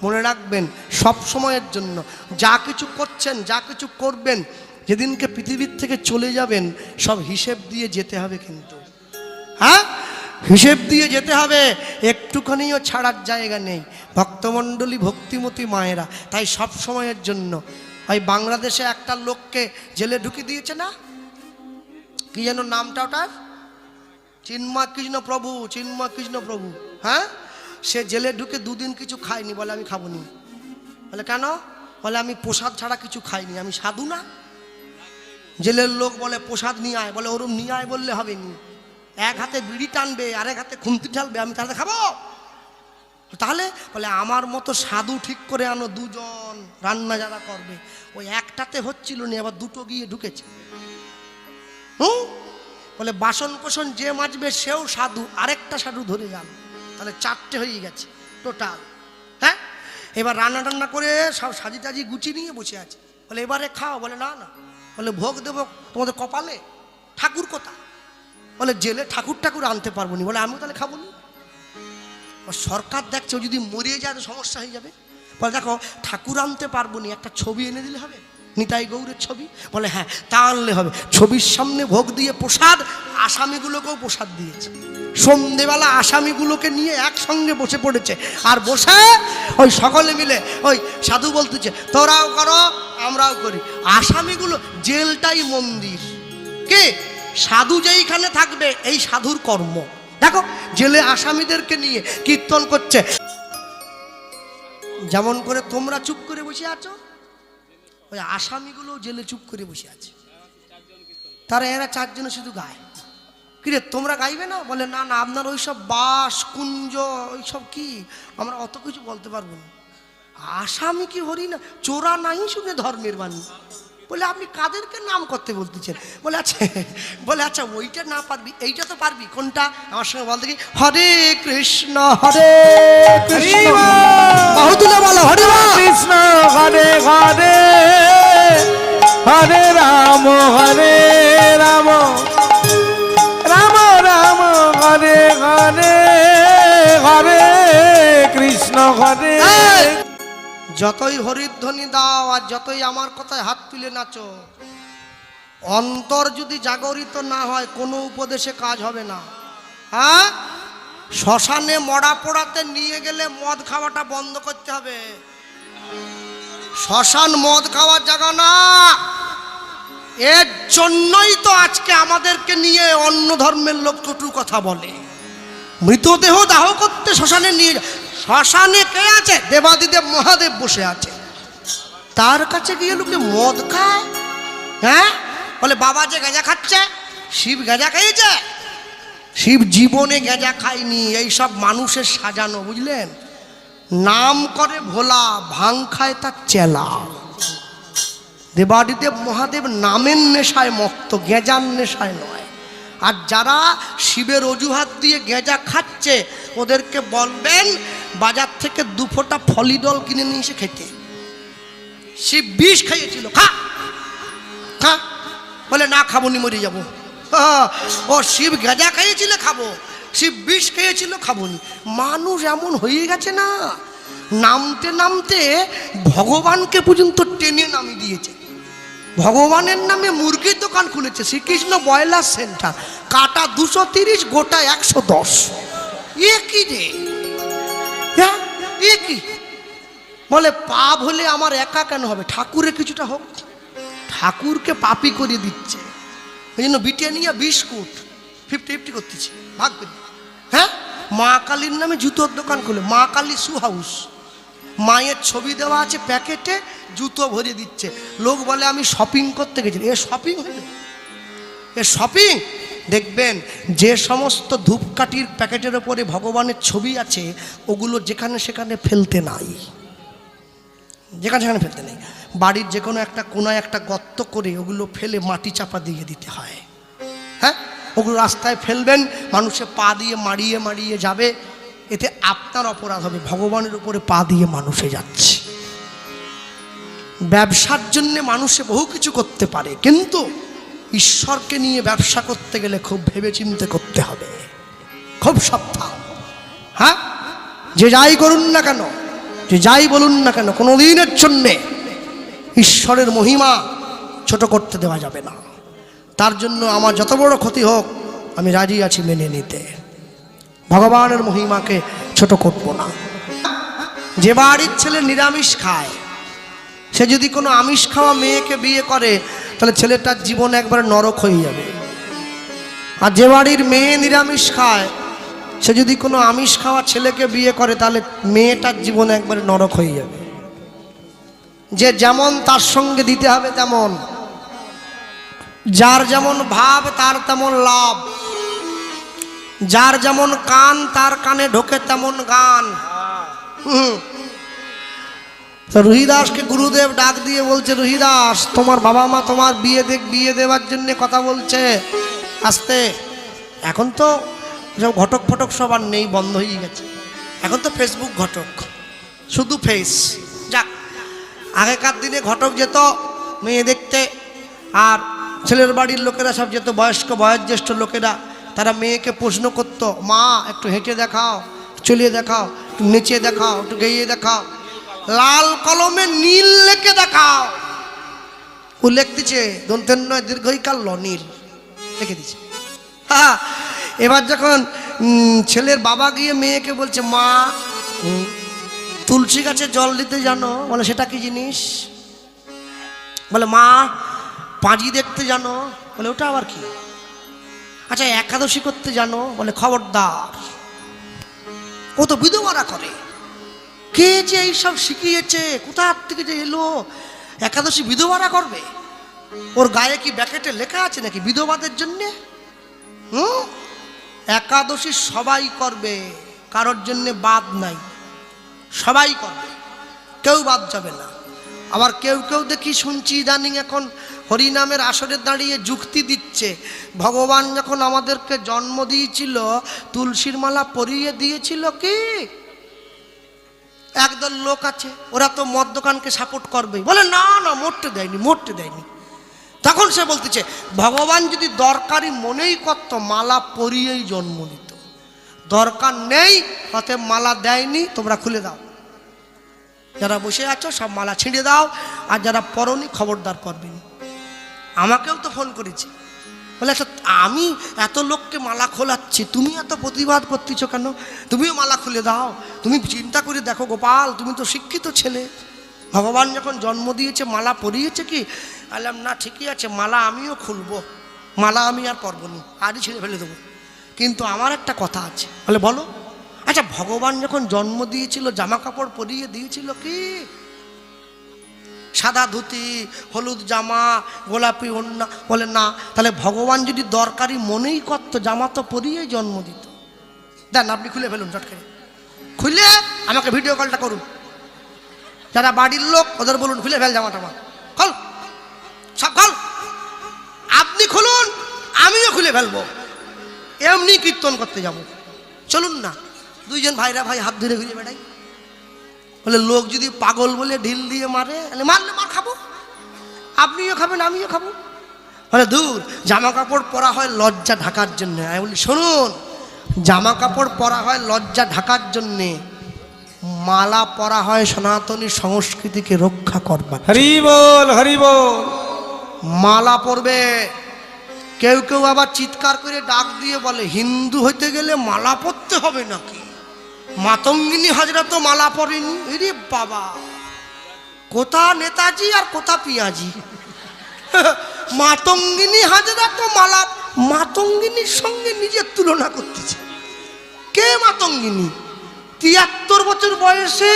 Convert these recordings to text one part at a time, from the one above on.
মনে রাখবেন সব সময়ের জন্য যা কিছু করছেন, যা কিছু করবেন, যেদিনকে পৃথিবীর থেকে চলে যাবেন সব হিসেব দিয়ে যেতে হবে। কিন্তু হ্যাঁ, হিসেব দিয়ে যেতে হবে, একটুখানিও ছাড়ার জায়গা নেই। ভক্তমণ্ডলী, ভক্তিমতী মায়েরা, তাই সব সময়ের জন্য ওই বাংলাদেশে একটা লোককে জেলে ঢুকিয়ে দিয়েছে না, কি যেন নামটা ওটার, চিন্ময় কৃষ্ণ প্রভু, চিন্ময় কৃষ্ণ প্রভু। হ্যাঁ, সে জেলে ঢুকে দুদিন কিছু খায়নি, বলে আমি খাবো নি। বলে কেন? বলে আমি প্রসাদ ছাড়া কিছু খাইনি, আমি সাধু না। জেলের লোক বলে প্রসাদ নিয়ে আয়, বলে ওরম নিয়ে আয় বললে হবে নি, এক হাতে বিড়ি টানবে আরেক হাতে খুন্তি ঢালবে, আমি তাহলে খাবো? তাহলে বলে আমার মতো সাধু ঠিক করে আনো, দুজন রান্না যারা করবে। ওই একটাতে হচ্ছিল না, আবার দুটো গিয়ে ঢুকেছে। বলে বাসন কোসন যে মাজবে সেও সাধু, আরেকটা সাধু ধরে যান, তাহলে চারটে হয়ে গেছে টোটাল। হ্যাঁ, এবার রান্না টান্না করে সব সাজি টাজি গুছিয়ে নিয়ে বসে আছে। বলে এবারে খাও, বলে না না। বলে ভোগ দেবো তোমাদের কপালে, ঠাকুর কোথায়? বলে জেলে ঠাকুর ঠাকুর আনতে পারবো নি। বলে আমিও তাহলে খাবো নি। সরকার দেখছে ও যদি মরিয়ে যায় তো সমস্যা হয়ে যাবে। বলে দেখো ঠাকুর আনতে পারবো নি, একটা ছবি এনে দিলে হবে, নিতাই গৌরের ছবি। বলে হ্যাঁ, তা আনলে হবে। ছবির সামনে ভোগ দিয়ে প্রসাদ, আসামিগুলোকেও প্রসাদ দিয়েছে। সন্ধেবেলা আসামিগুলোকে নিয়ে একসঙ্গে বসে পড়েছে, আর বসে ওই সকলে মিলে ওই সাধু বলতেছে তোরাও করো আমরাও করি। আসামিগুলো, জেলটাই মন্দির, কে সাধু যেইখানে থাকবে এই সাধুর কর্ম। দেখো জেলে আসামিদেরকে নিয়ে কীর্তন করছে, যেমন করে তোমরা চুপ করে বসে আছো, ওই আসামিগুলো জেলে চুপ করে বসে আছে। তারা এরা চারজনে শুধু গায়। কিরে তোমরা গাইবে না? বলে না না, আপনার ওইসব বাস কুঞ্জ ওইসব কি আমরা অত কিছু বলতে পারবো না। আসামি কি হরি না, চোরা নাই শুনে ধর্মের বাণী। বলে আপনি কাদেরকে নাম করতে বলতেছেন? বলে আচ্ছা ওইটা না পারবি, এইটা তো পারবি। কোনটা? আমার সঙ্গে বলতে কি, হরে কৃষ্ণ হরে কৃষ্ণ, বহুতুলে বলো হরে কৃষ্ণ হরে হরে, হরে রাম হরে রাম, রাম রাম হরে হরে, হরে কৃষ্ণ হরে। যতই হরিধ্বনি দাও আর যতই আমার কথায় হাত তুলে নাচো, অন্তর যদি জাগরিত না হয় কোনো উপদেশে কাজ হবে না। হ্যাঁ, শ্মশানে মরা পোড়াতে নিয়ে গেলে মদ খাওয়াটা বন্ধ করতে হবে। শ্মশান মদ খাওয়ার জায়গা না। এর জন্যই তো আজকে আমাদেরকে নিয়ে অন্য ধর্মের লোক কটু কথা বলে। মৃতদেহ দাহ করতে শ্মশানে নিয়ে, শ্মশানে কে আছে? দেবাদিদেব মহাদেব বসে আছে, তার কাছে গিয়ে লোকে মদ খায়। হ্যাঁ, বলে বাবা যে গাঁজা খাচ্ছে, শিব গাঁজা খাইয়েছে? শিব জীবনে গাঁজা খায়নি, এইসব মানুষের সাজানো, বুঝলেন? নাম করে ভোলা, ভাং খায় তার চেলা। দেবাদিদেব মহাদেব নামের নেশায় মত্ত, গেঁজার নেশায় নয়। আর যারা শিবের অজুহাত দিয়ে গেঁজা খাচ্ছে ওদেরকে বলবেন বাজার থেকে 2 ফোঁটা ফলিডল কিনে নিয়ে এসে খেতে। শিব বিষ খাইয়েছিল, খা খা। বলে না খাবো নি, মরে যাবো। ও শিব গেঁজা খাইয়েছিল, খাবো। শিব বিষ খেয়েছিল, খাবো নি। মানুষ এমন হয়ে গেছে না, নামতে নামতে ভগবানকে পর্যন্ত টেনে নামিয়ে দিয়েছে। ভগবানের নামে মুরগির দোকান খুলেছে, শ্রীকৃষ্ণ ব্রয়লার সেন্টার, কাটা 230, গোটা 110। এ কি রে? হ্যাঁ, এ কি? বলে পাপ হলে আমার একা কেন হবে, ঠাকুরের কিছুটা হোক। ঠাকুরকে পাপি করে দিচ্ছে, ওই জন্য ব্রিটানিয়া বিস্কুট 50-50 করতেছে, ভাগ করে। হ্যাঁ, মা কালীর নামে জুতোর দোকান খুলে, মা কালী শু হাউস, মায়ের ছবি দেওয়া আছে প্যাকেটে, জুতো ভরে দিচ্ছে। লোক বলে আমি শপিং করতে গেছি। এ শপিং হলো? এ শপিং? দেখবেন যে সমস্ত ধূপকাঠির প্যাকেটের ওপরে ভগবানের ছবি আছে ওগুলো যেখানে সেখানে ফেলতে নাই, যেখানে সেখানে ফেলতে নেই। বাড়ির যে কোনো একটা কোনায় একটা গর্ত করে ওগুলো ফেলে মাটি চাপা দিয়ে দিতে হয়। হ্যাঁ, ওগুলো রাস্তায় ফেলবেন, মানুষে পা দিয়ে মারিয়ে মারিয়ে যাবে, এতে আপনার অপরাধ হবে। ভগবানের উপরে পা দিয়ে মানুষে যাচ্ছে। ব্যবসার জন্য মানুষে বহু কিছু করতে পারে, কিন্তু ঈশ্বরকে নিয়ে ব্যবসা করতে গেলে খুব ভেবে চিন্তে করতে হবে, খুব সাবধান। হ্যাঁ, যে যাই করুন না কেন যে যাই বলুন না কেন কোনোদিনের জন্যে ঈশ্বরের মহিমা ছোট করতে দেওয়া যাবে না। তার জন্য আমার যত বড় ক্ষতি হোক আমি রাজি আছি মেনে নিতে। ভগবানের মহিমাকে ছোট করব না। যে বাড়ির ছেলে নিরামিষ খায় সে যদি কোনো আমিষ খাওয়া মেয়েকে বিয়ে করে তাহলে ছেলেটার জীবন একবারে নরক হয়ে যাবে। আর যে বাড়ির মেয়ে নিরামিষ খায় সে যদি কোনো আমিষ খাওয়া ছেলেকে বিয়ে করে তাহলে মেয়েটার জীবন একবারে নরক হয়ে যাবে। যে যেমন তার সঙ্গে দিতে হবে তেমন, যার যেমন ভাব তার তেমন লাভ, যার যেমন কান তার কানে ঢোকে তেমন গান। তো রুহিদাসকে গুরুদেব ডাক দিয়ে বলছে, রুহিদাস তোমার বাবা মা তোমার বিয়ে দেওয়ার জন্য কথা বলছে আসতে। এখন তো সব ঘটক ফটক সব আর নেই, বন্ধ হয়ে গেছে। এখন তো ফেসবুক ঘটক, শুধু ফেস। যাক, আগেকার দিনে ঘটক যেত মেয়ে দেখতে, আর ছেলের বাড়ির লোকেরা সব যেত, বয়স্ক বয়োজ্যেষ্ঠ লোকেরা, তারা মেয়েকে প্রশ্ন করত, মা একটু হেঁটে দেখাও, চলিয়ে দেখাও, একটু নেচে দেখাও, একটু গেয়ে দেখাও, লাল কলমে নীল লেখে দেখাও। ও লিখতেছে দন্তের নয় দীর্ঘইকাল ল নীল লিখে দিচ্ছে। হ্যাঁ, এবার যখন ছেলের বাবা গিয়ে মেয়েকে বলছে, মা তুলসী গাছে জল দিতে জানো? বলে সেটা কি জিনিস? বলে মা পাঁজি দেখতে জানো? বলে ওটা আবার কি? আচ্ছা একাদশী করতে জানো? বলে খবরদার, ও তো বিধবারা করে। কে যে এইসব শিখিয়েছে, কোথার থেকে যে এলো? একাদশী বিধবারা করবে? ওর গায়ে কি ব্যাকেটে লেখা আছে নাকি বিধবাদের জন্যে? একাদশী সবাই করবে, কারোর জন্যে বাদ নাই, সবাই করবে, কেউ বাদ যাবে না। আবার কেউ কেউ দেখি শুনছি ইদানিং এখন হরিনামের আসরে দাঁড়িয়ে যুক্তি দিচ্ছে, ভগবান যখন আমাদেরকে জন্ম দিয়েছিল তুলসীর মালা পরিয়ে দিয়েছিল কি? একদল লোক আছে ওরা তো মদ দোকানকে সাপোর্ট করবে, বলে না না মরতে দেয়নি, মরতে দেয়নি। তখন সে বলতেছে ভগবান যদি দরকারি মনেই করত মালা পরিয়েই জন্ম নিত, দরকার নেই অতএব মালা দেয়নি, তোমরা খুলে দাও। যারা বসে আছো সব মালা ছিঁড়ে দাও, আর যারা পরনি খবরদার পরবেন। আমাকেও তো ফোন করেছে, বলে আচ্ছা আমি এত লোককে মালা খোলাচ্ছি, তুমি এত প্রতিবাদ করতেছ কেন? তুমিও মালা খুলে দাও। তুমি চিন্তা করে দেখো গোপাল, তুমি তো শিক্ষিত ছেলে, ভগবান যখন জন্ম দিয়েছে মালা পরিয়েছে কি? বললাম না ঠিকই আছে, মালা আমিও খুলবো, মালা আমি আর পরব না, আজই ছিঁড়ে ফেলে দেবো। কিন্তু আমার একটা কথা আছে। বলে বলো। আচ্ছা ভগবান যখন জন্ম দিয়েছিল জামা কাপড় পরিয়ে দিয়েছিল কি? সাদা ধুতি, হলুদ জামা, গোলাপি ওড়না? বলে না। তাহলে ভগবান যদি দরকারি মনেই করত জামা তো পরিয়েই জন্ম দিত। দেন আপনি খুলে ফেলুন, চট করে খুলে আমাকে ভিডিও কলটা করুন। যারা বাড়ির লোক ওদের বলুন খুলে ফেল জামাটা, আমার খোল, সব খোল, আপনি খুলুন, আমিও খুলে ফেলবো। এমনি কীর্তন করতে যাব, চলুন না। দুইজন ভাইরা ভাই হাত ধরে ঘুরে বেড়াই। বলে লোক যদি পাগল বলে ঢিল দিয়ে মারে, মারলে মার খাবো, আপনিও খাবেন আমিও খাবো। বলে দূর, জামা কাপড় পরা হয় লজ্জা ঢাকার জন্যে। আমি বলি শুনুন, জামা কাপড় পরা হয় লজ্জা ঢাকার জন্যে, মালা পরা হয় সনাতনী সংস্কৃতিকে রক্ষা করবার। হরি বল, হরি বল। মালা পরবে। কেউ কেউ আবার চিৎকার করে ডাক দিয়ে বলে হিন্দু হইতে গেলে মালা পরতে হবে নাকি? মাতঙ্গিনী হাজরা তো মালা পরেনি। রে বাবা, কোথা নেতাজি আর কোথা পিয়াজি? মাতঙ্গিনী হাজরা তো মালা, মাতঙ্গিনীর সঙ্গে নিজের তুলনা করতেছে। কে মাতঙ্গিনী? 73 বছর বয়সে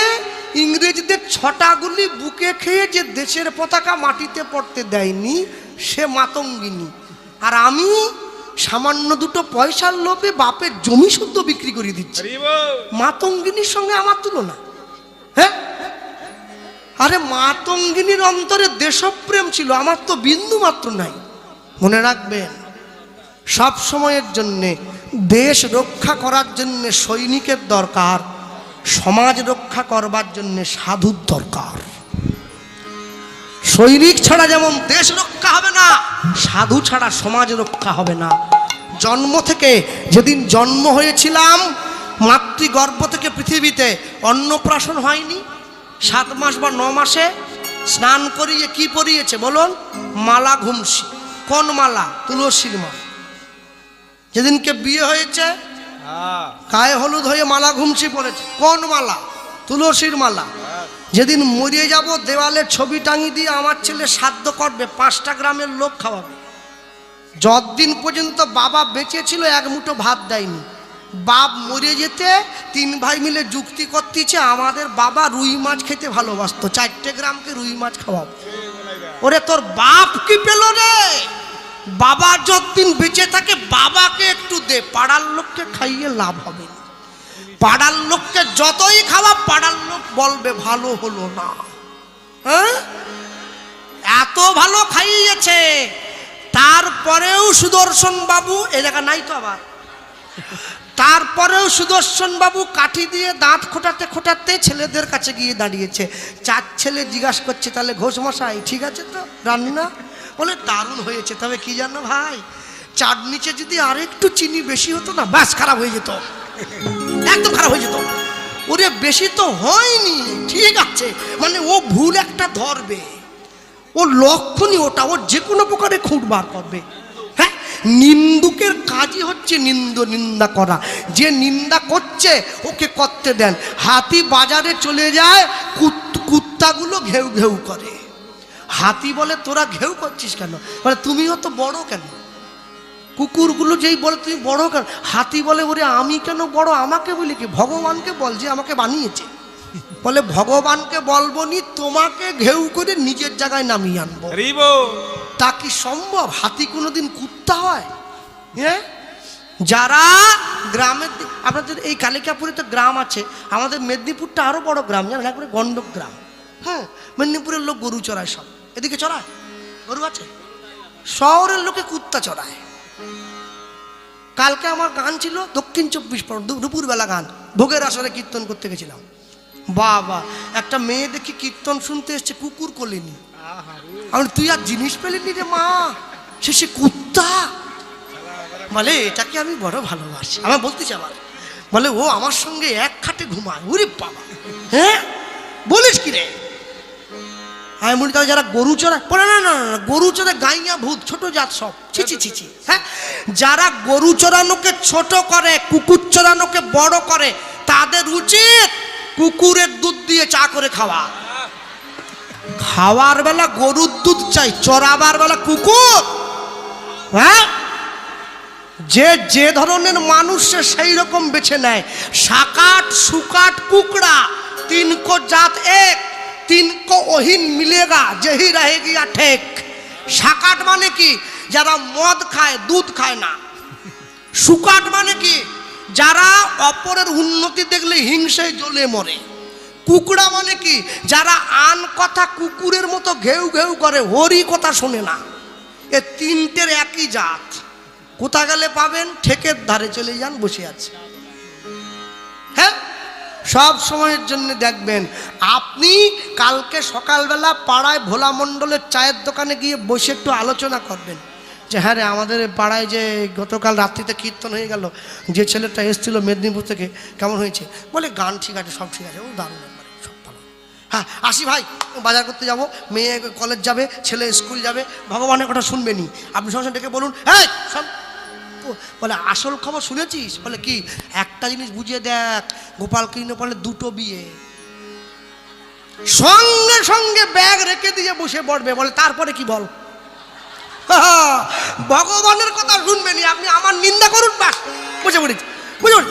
ইংরেজদের 6টা গুলি বুকে খেয়ে যে দেশের পতাকা মাটিতে পড়তে দেয়নি, সে মাতঙ্গিনী। আর আমি সামান্য 2 পয়সার লোভে বাপের জমি শুদ্ধ বিক্রি করে দিচ্ছি, মাতঙ্গিনীর সঙ্গে আমার তুলনা? হ্যাঁ, আরে মাতঙ্গিনীর অন্তরে দেশপ্রেম ছিল, আমার তো বিন্দু মাত্র নাই। মনে রাখবেন, সব সময়ের জন্যে দেশ রক্ষা করার জন্যে সৈনিকের দরকার, সমাজ রক্ষা করবার জন্যে সাধুর দরকার। সৈনিক ছাড়া যেমন দেশ রক্ষা হবে না, সাধু ছাড়া সমাজ রক্ষা হবে না। জন্ম থেকে, যেদিন জন্ম হয়েছিলাম মাতৃগর্ভ থেকে পৃথিবীতে, অন্নপ্রাশন হয়নি, 7 মাস বা 9 মাসে স্নান করিয়ে কি পরিয়েছে বলুন? মালা ঘুমসি। কোন মালা? তুলসীর মালা। যেদিনকে বিয়ে হয়েছে গায়ে হলুদ হয়ে মালা ঘুমসি পড়েছে। কোন মালা? তুলসীর মালা। যেদিন মরিয়ে যাব দেওয়ালে ছবি টাঙিয়ে দিয়ে আমার ছেলে শ্রাদ্ধ করবে, 5টা গ্রামের লোক খাওয়াবে। যতদিন পর্যন্ত বাবা বেঁচে ছিল 1 মুঠো ভাত দেয়নি। বাপ মরে যেতে 3 ভাই মিলে যুক্তি করতেছে আমাদের বাবা রুই মাছ খেতে ভালোবাসতো, 4টে গ্রামকে রুই মাছ খাওয়াবো। ওরে তোর বাপ কি পেল রে? বাবা যতদিন বেঁচে থাকে বাবাকে একটু দে, পাড়ার লোককে খাইয়ে লাভ হবে না। পাড়ার লোককে যতই খাওয়া পাড়ার লোক বলবে ভালো হলো না। হ্যাঁ, এত ভালো খাইয়েছে, তারপরেও সুদর্শন বাবু এ জায়গা নাই তো আবার, তারপরেও সুদর্শন বাবু কাঠি দিয়ে দাঁত খোটাতে খোটাতে ছেলেদের কাছে গিয়ে দাঁড়িয়েছে। 4 ছেলে জিজ্ঞাসা করছে তাহলে ঘোষ মশাই ঠিক আছে তো রান্না? বলে দারুণ হয়েছে, তবে কি জানো ভাই, চাটনিতে যদি আরেকটু চিনি বেশি হতো না ব্যাস খারাপ হয়ে যেত, একদম খারাপ হয়ে যেত। ওরে বেশি তো হয়নি, ঠিক আছে, মানে ও ভুল একটা ধরবে, ও লক্ষণই ওটা, ও যে কোনো প্রকারে খুঁট বার করবে। হ্যাঁ, নিন্দুকের কাজই হচ্ছে নিন্দা করা। যে নিন্দা করছে ওকে করতে দেন। হাতি বাজারে চলে যায়, কুত্তাগুলো ঘেউ ঘেউ করে। হাতি বলে তোরা ঘেউ করছিস কেন? বলে তুমিও তো বড় কেন? কুকুরগুলো যেই বলে তুমি বড় কেন? হাতি বলে ওরে আমি কেন বড়, আমাকে বলি কি, ভগবানকে বল যে আমাকে বানিয়েছে। বলে ভগবানকে বলবো নি, তোমাকে ঘেউ করে নিজের জায়গায় নামিয়ে আনবো। তা কি সম্ভব? হাতি কোনোদিন কুত্তা হয়? হ্যাঁ, যারা গ্রামের, আপনাদের এই কালিকাপুরে তো গ্রাম আছে, আমাদের মেদিনীপুরটা আরো বড় গ্রাম জানেন, একবারে গন্ডক গ্রাম। হ্যাঁ, মেদিনীপুরের লোক গরু চড়ায়, সব এদিকে চড়ায়, গরু আছে। শহরের লোকে কুত্তা চড়ায়। কালকে আমার গান ছিল দক্ষিণ 24 পরগনা, দুপুরবেলা গান, ভোগের আসরে কীর্তন করতে গেছিলাম। বাবা, একটা মেয়ে দেখি কীর্তন শুনতে এসছে, কুকুর কোলেনি। আমি তুই আর জিনিস পেলিনি রে মা, সে কুত্তা। বলে এটাকে আমি বড় ভালোবাসি। আমার বলতেছি আবার, বলে ও আমার সঙ্গে এক খাটে ঘুমায়। ওরে বাবা, হ্যাঁ বলিস কি রে? আমি বলি তাহলে যারা গরু চড়ায়, বলে না না না, গরু চড়ায় গাইয়া ভূত, ছোট জাত সব, ছিচি ছিচি। হ্যাঁ, যারা গরু চড়ানোকে ছোট করে, কুকুর চড়ানোকে বড় করে, তাদের উচিত কুকুরের দুধ দিয়ে চা করে খাওয়া। খাওয়ার বেলা গরুর দুধ চাই, চড়াবার বেলা কুকুর। হ্যাঁ, যে ধরনের মানুষ সে সেই রকম বেছে নেয়। সাকাট সুকাট কুকড়া 3 को जात एक, 3 को ओहिन मिलेगा जही रहेगी ठेक। সাকাট মানে কি? যারা মদ খায়, দুধ খায় না। সুকাট মানে কি? যারা অপরের উন্নতি দেখলে হিংসায় জ্বলে মরে। কুকড়া মানে কি? যারা আন কথা কুকুরের মতো ঘেউ ঘেউ করে, হরি কথা শোনে না। এ 3টের একই জাত। কোথা গেলে পাবেন? ঠেকের ধারে চলে যান, বসে আছে। হ্যাঁ, সব সময়ের জন্য দেখবেন। আপনি কালকে সকালবেলা পাড়ায় ভোলা মণ্ডলের চায়ের দোকানে গিয়ে বসে একটু আলোচনা করবেন যে হ্যাঁ রে, আমাদের পাড়ায় যে গতকাল রাত্রিতে কীর্তন হয়ে গেল, যে ছেলেটা এসেছিল মেদিনীপুর থেকে, কেমন হয়েছে? বলে গান ঠিক আছে, সব ঠিক আছে, ও দারুণ, সব ভালো। হ্যাঁ আসি ভাই, বাজার করতে যাব, মেয়ে কলেজ যাবে, ছেলে স্কুল যাবে, ভগবানের কথা শুনবেনি। আপনি সঙ্গে ডেকে বলুন, হ্যাঁ সব। বলে আসল খবর শুনেছিস? বলে কি? একটা জিনিস বুঝিয়ে দেখ, গোপাল কৃষ্ণ বলে 2টো বিয়ে। সঙ্গে সঙ্গে ব্যাগ রেখে দিয়ে বসে পড়বে। বলে তারপরে কি? বল। ভগবানের কথা শুনবেনি, আপনি আমার নিন্দা করুন, বাস বুঝে পড়েছি, বুঝুন।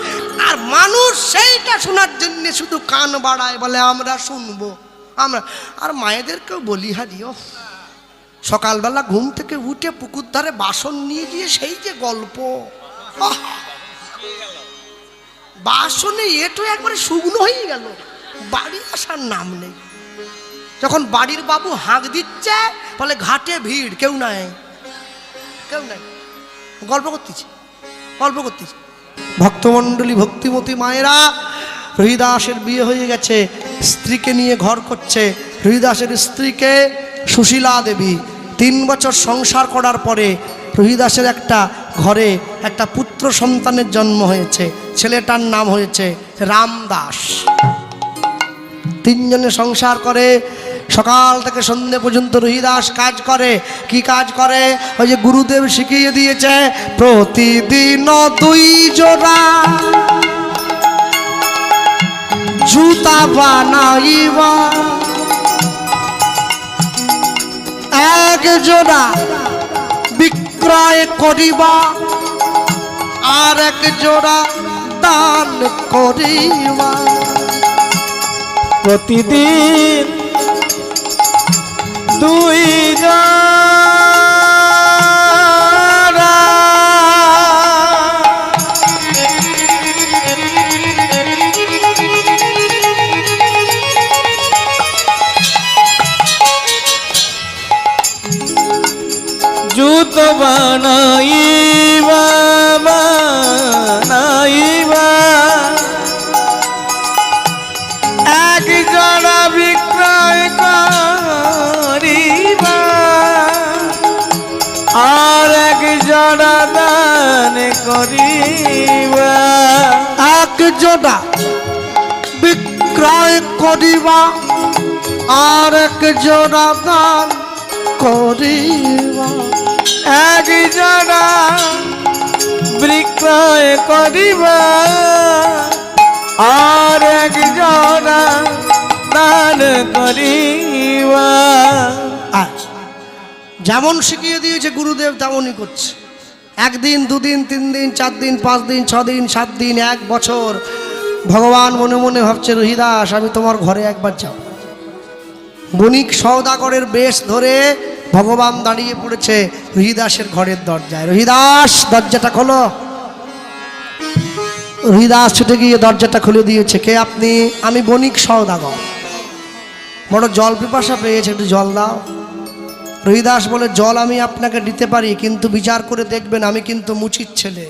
আর মানুষ সেইটা শোনার জন্য শুধু কান বাড়ায়, বলে আমরা শুনবো আমরা। আর মায়েদেরকেও বলি, হারিও সকালবেলা ঘুম থেকে উঠে পুকুর ধারে বাসন নিয়ে গিয়ে সেই যে গল্প, বাসনে এটো একবারে শুকনো হয়ে গেল, বাড়ি আসার নাম নেই। যখন বাড়ির বাবু হাঁক দিচ্ছে, বলে ঘাটে ভিড়, কেউ নাই, কেউ নাই, গল্প করতেছি, গল্প করতেছি। ভক্তমণ্ডলী, ভক্তিমতী মায়েরা, রহিদাসের বিয়ে হয়ে গেছে, স্ত্রীকে নিয়ে ঘর করছে। রহিদাসের স্ত্রীকে সুশীলা দেবী। 3 বছর সংসার করার পরে রহিদাসের একটা ঘরে একটা পুত্র সন্তানের জন্ম হয়েছে। ছেলেটার নাম হয়েছে রামদাস। তিনজনে সংসার করে, সকাল থেকে সন্ধ্যে পর্যন্ত রহিদাস কাজ করে। কি কাজ করে? ওই যে গুরুদেব শিখিয়ে দিয়েছে, প্রতিদিন 2 জোড়া জুতা বানাইবা, 1 জোড়া বিক্রয় করিবা, আর 1 জোড়া দান করিবা। প্রতিদিন 2 জোড়া জুতো বানাইবা, বানাইবা, 1 জোড়া বিক্রয় করিবা, আর 1 জোড়া দান করিবা। 1 জোড়া বিক্রয় করিবা, আর 1 জোড়া দান করিবা। 1 জোড়া বিক্রয় করিবা, আর 1 জোড়া দান করিবা। যেমন শিখিয়ে দিয়েছে গুরুদেব তেমনই করছে। 1 দিন, 2 দিন, 3 দিন, 4 দিন, 5 দিন, 6 দিন, 7 দিন, 1 বছর। ভগবান মনে মনে ভাবছে, রহিদাস আমি তোমার ঘরে একবার যাব। বণিক সওদাগরের বেশ ধরে ভগবান দাঁড়িয়ে পড়েছে রহিদাসের ঘরের দরজায়। রহিদাস, দরজাটা খোলো। রহিদাস ছুটে গিয়ে দরজাটা খুলে দিয়েছে। কে আপনি? আমি বণিক সওদাগর, বড় জল পিপাসা পেয়েছে, একটু জল দাও। রহিদাস বলে, জল আমি আপনাকে দিতে পারি, কিন্তু বিচার করে দেখবেন আমি কিন্তু মুচির ছেলে।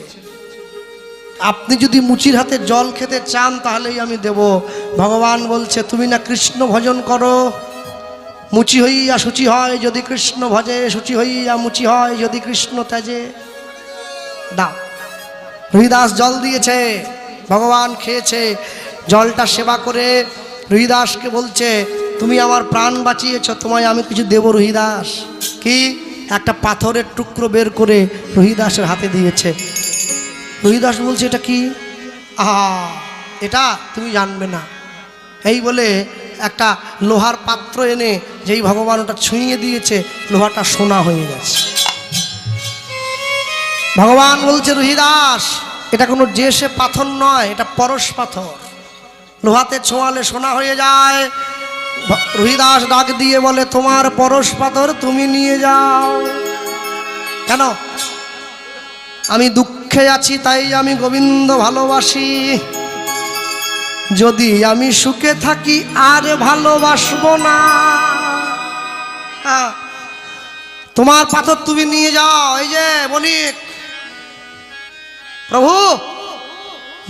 আপনি যদি মুচির হাতে জল খেতে চান তাহলেই আমি দেব। ভগবান বলছে, তুমি না কৃষ্ণ ভজন করো, মুচি হইয়া শুচি হয় যদি কৃষ্ণ ভজে, শুচি হইয়া মুচি হয় যদি কৃষ্ণ ত্যাজে। দাও। রহিদাস জল দিয়েছে, ভগবান খেয়েছে। জলটা সেবা করে রহিদাসকে বলছে, তুমি আমার প্রাণ বাঁচিয়েছ, তোমায় আমি কিছু দেব রহিদাস। কি? একটা পাথরের টুকরো বের করে রহিদাসের হাতে দিয়েছে। রহিদাস বলছে, এটা কি? আহা, এটা তুমি জানবে না। এই বলে একটা লোহার পাত্র এনে যেই ভগবান ওটা ছুঁয়ে দিয়েছে, লোহাটা সোনা হয়ে গেছে। ভগবান বলছে, রহিদাস এটা কোনো যে সে পাথর নয়, এটা পরশ পাথর, লোহাতে ছোঁয়ালে সোনা হয়ে যায়। রহিদাস ডাক দিয়ে বলে, তোমার পরশ পাথর তুমি নিয়ে যাও। কেন? আমি দুঃখে আছি তাই আমি গোবিন্দ ভালোবাসি, যদি আমি সুখে থাকি আর ভালোবাসবো না। তোমার পাথর তুমি নিয়ে যাও। এই যে বণিক, প্রভু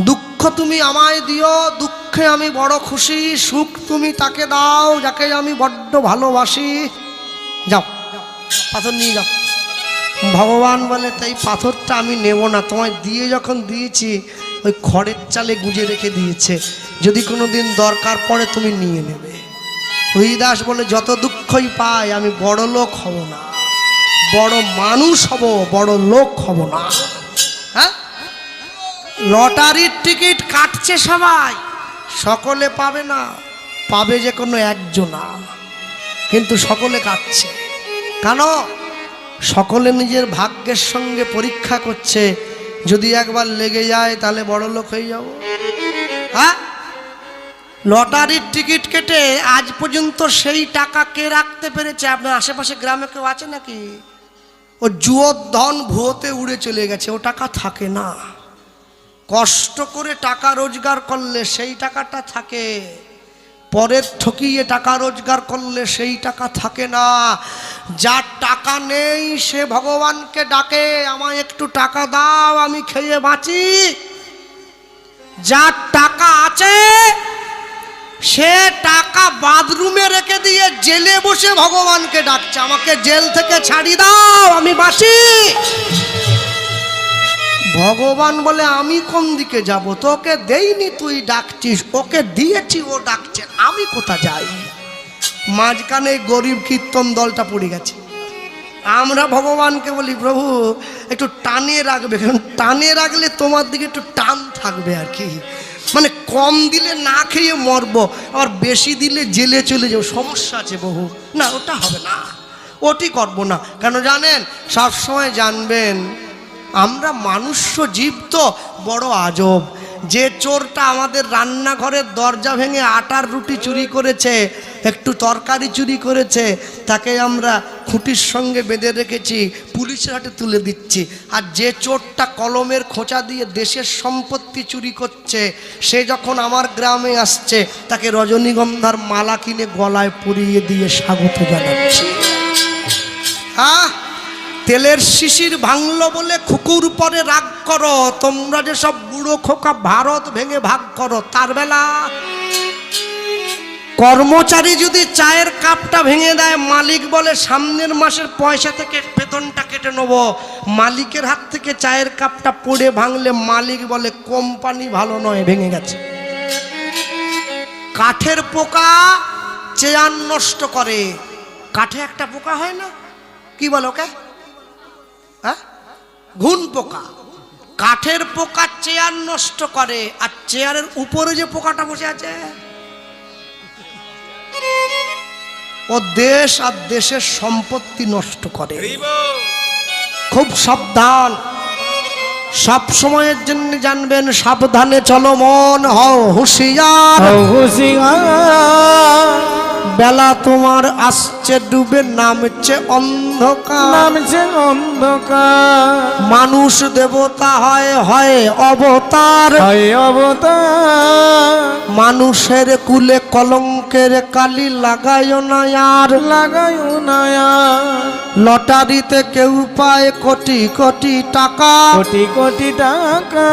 দুঃখ তুমি আমায় দিও, দুঃখে আমি বড় খুশি, সুখ তুমি তাকে দাও যাকে আমি বড্ড ভালোবাসি। যাও, পাথর নিয়ে যাও। ভগবান বলে, তাই পাথরটা আমি নেব না, তোমায় দিয়ে যখন দিয়েছি ওই খড়ের চালে গুঁজে রেখে দিয়েছে, যদি কোনো দিন দরকার পড়ে তুমি নিয়ে নেবে। রহিদাস বলে, যত দুঃখই পাই আমি বড় লোক হব না, বড় মানুষ হব, বড় লোক হব না। হ্যাঁ, লটারির টিকিট কাটছে সবাই, সকলে পাবে না, পাবে যে কোনো একজনা, কিন্তু সকলে কাটছে। কেন? সকলে নিজের ভাগ্যের সঙ্গে পরীক্ষা করছে, যদি একবার লেগে যায় তাহলে বড় লোক হয়ে যাব। হ্যাঁ, লটারির টিকিট কেটে আজ পর্যন্ত সেই টাকা কে রাখতে পেরেছে? আপনার আশেপাশে গ্রামে কেউ আছে নাকি? ও জুয়োর ধন ভুয়োতে উড়ে চলে গেছে, ও টাকা থাকে না। কষ্ট করে টাকা রোজগার করলে সেই টাকাটা থাকে, পরের ঠকিয়ে টাকা রোজগার করলে সেই টাকা থাকে না। যার টাকা নেই সে ভগবানকে ডাকে, আমায় একটু টাকা দাও আমি খেয়ে বাঁচি। যার টাকা আছে সে টাকা বাথরুমে রেখে দিয়ে জেলে বসে ভগবানকে ডাকছে, আমাকে জেল থেকে ছাড়ি দাও আমি বাঁচি। ভগবান বলে আমি কোন দিকে যাব, তোকে দেইনি তুই ডাকছিস, ওকে দিয়েছি ও ডাকছে, আমি কোথা যাই? মাঝখানে গরিব কীর্তন দলটা পড়ে গেছে। আমরা ভগবানকে বলি প্রভু একটু টানে রাখবে, কারণ টানে রাখলে তোমার দিকে একটু টান থাকবে আর কি, মানে কম দিলে না খেয়ে মরবো, আবার বেশি দিলে জেলে চলে যাবো, সমস্যা আছে বহু। না ওটা হবে না, ওটি করবো না। কেন জানেন, সবসময় জানবেন আমরা মানুষ্য জীব তো বড় আজব। যে চোরটা আমাদের রান্নাঘরের দরজা ভেঙে আটার রুটি চুরি করেছে, একটু তরকারি চুরি করেছে, তাকে আমরা খুঁটির সঙ্গে বেঁধে রেখেছি, পুলিশের হাতে তুলে দিচ্ছি। আর যে চোরটা কলমের খোঁচা দিয়ে দেশের সম্পত্তি চুরি করছে, সে যখন আমার গ্রামে আসছে তাকে রজনীগন্ধার মালা কিনে গলায় পরিয়ে দিয়ে স্বাগত জানাচ্ছি। তেলের শিশির ভাঙলো বলে কুকুর পরে রাগ করো, তোমরা যে সব বুড়ো খোকা ভারত ভেঙে ভাগ করো। তার বেলা কর্মচারী যদি চায়ের কাপটা ভেঙে দেয়, মালিক বলে সামনের মাসের পয়সা থেকে বেতনটা কেটে নেব। মালিকের হাত থেকে চায়ের কাপটা পড়ে ভাঙলে মালিক বলে কোম্পানি ভালো নয়, ভেঙে গেছে। কাঠের পোকা চেয়ার নষ্ট করে। কাঠে একটা পোকা হয় না, কি বলো ওকে? ঘুন পোকা। কাঠের পোকা চেয়ার নষ্ট করে, আর চেয়ারের উপরে যে পোকাটা বসে আছে ও দেশ আর দেশের সম্পত্তি নষ্ট করে। খুব সাবধান, সব সময়ের জন্য জানবেন, সাবধানে চলো মন, হও হুঁশিয়ার। বেলা তোমার আসছে ডুবে, নামছে অন্ধকার, নামছে অন্ধকার। মানুষ দেবতা হয়, হয় অবতার, হয় অবতার। মানুষের কুলে কলঙ্কের কালি লাগায় না আর, লাগায় না আর। লটারিতে কেউ পায় কোটি কোটি টাকা, কোটি কোটি টাকা।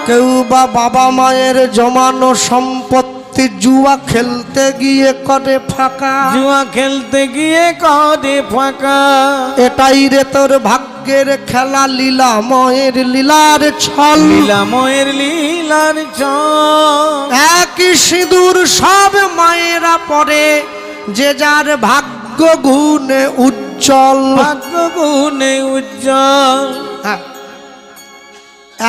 কেউ বা বাবা মায়ের জমানো সম্পত্তি জুয়া খেলতে গিয়ে করে ফাঁকা, জুয়া খেলতে গিয়ে করে ফাঁকা। এটাই রে তোর ভাগ্যের খেলা, লীলাময়ের লীলার ছল, লীলাময়ের লীলার ছল। একই সিঁদুর সব মায়েরা পরে, যে যার ভাগ্য গুণে উজ্জ্বল, ভাগ্য গুণে উজ্জ্বল। হ্যাঁ,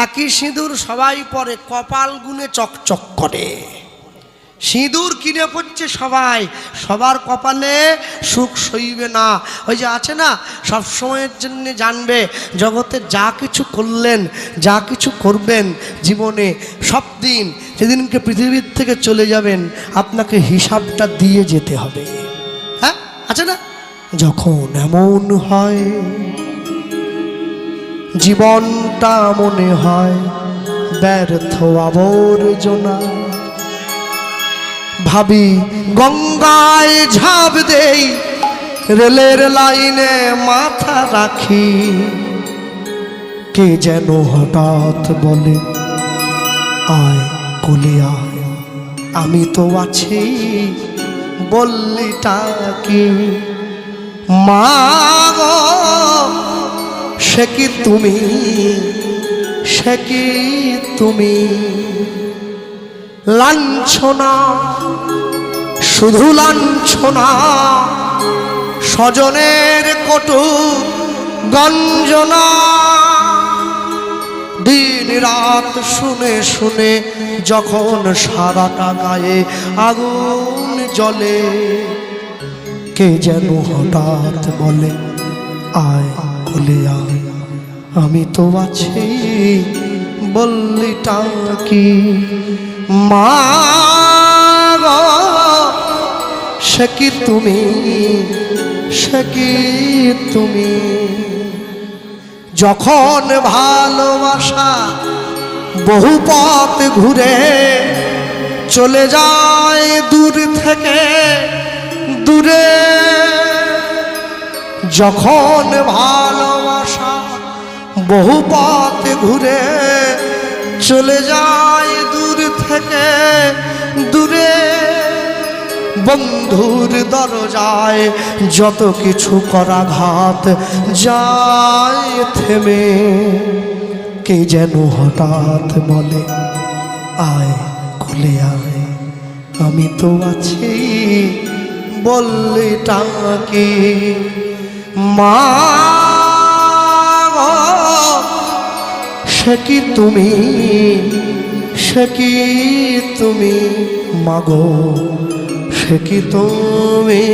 একই সিঁদুর সবাই পরে, কপাল গুণে চকচক করে। সিঁদুর কিনে পড়ছে সবাই, সবার কপালে সুখ সইবে না। ওই যে আছে না, সব সময়ের জন্য জানবে জগতে যা কিছু করলেন, যা কিছু করবেন জীবনে, সব দিন যেদিনকে পৃথিবীর থেকে চলে যাবেন আপনাকে হিসাবটা দিয়ে যেতে হবে। হ্যাঁ আছে না, যখন এমন হয় জীবনটা মনে হয় ব্যর্থ আবর্জনা, ভাবি গঙ্গায় ঝাঁপ দেই, রেলের লাইনে মাথা রাখি, কে যেন হঠাৎ বলে আয় কোলে আয়, আমি তো আছি বললিটা কি, মা গো সে কি তুমি, সে কি তুমি, লাঞ্ছনা শুধু লাঞ্ছনা, স্বজনের কটু গঞ্জনা, দিন রাত শুনে শুনে যখন সারাটা গায়ে আগুন জ্বলে, কে যেন হঠাৎ বলে আয় কোলে আয়, আমি তো আছি বললিটা কি, মা গো সে কি তুমি, সে কি তুমি। যখন ভালোবাসা বহু পথ ঘুরে চলে যায় দূর থেকে দূরে, যখন ভালোবাসা বহু পথ ঘুরে চলে যায় দূর থেকে দূরে, বন্ধুর দরজায় যত কিছু করাঘাত যায় থেমে, কে যেন হঠাৎ বলে, আয় কোলে আয়, আমি তো আছি বললে টাকে। মা গো, সে কি তুমি, সে কি তুমি, মাগো সে কি তুমি।